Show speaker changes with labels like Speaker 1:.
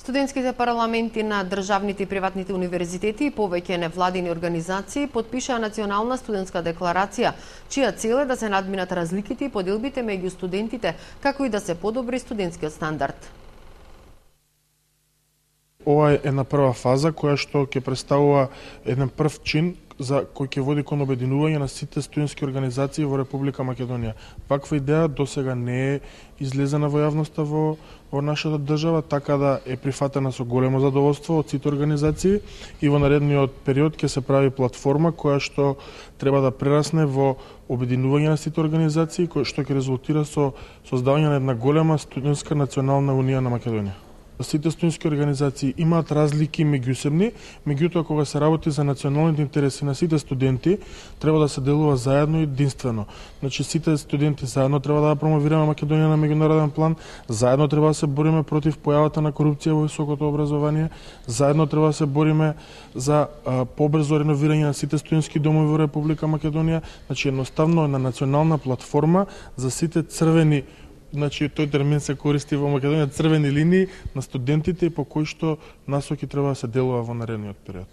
Speaker 1: Студентските парламенти на државните и приватните универзитети и повеќе невладини организации потпишаа национална студентска декларација, чија цел е да се надминат разликите и поделбите меѓу студентите, како и да се подобри студентскиот стандард.
Speaker 2: Ова е една прва фаза која што ќе представува еден прв чин за кој ќе води кон обединување на сите студентски организации во Република Македонија. Ваква идеја досега не е излезена во јавноста во нашата држава, така да е прифатена со големо задоволство од сите организации и во наредниот период ќе се прави платформа која што треба да прерасне во обединување на сите организации, кој што ќе резултира со создавање на една голема студентска национална унија на Македонија. Сите студентски организации имаат разлики меѓусебни, меѓутоа кога се работи за националните интереси на сите студенти, треба да се делува заедно и единствено. Значи сите студенти заедно треба да промовираме Македонија на меѓународен план, заедно треба да се бориме против појавата на корупција во високото образование, заедно треба да се бориме за побрзо реновирање на сите студентски домови во Република Македонија, значи едноставно една национална платформа за сите црвени, значи тој термин се користи во Македонија, црвени линии на студентите и по кои што насоки треба да се делува во наредниот период.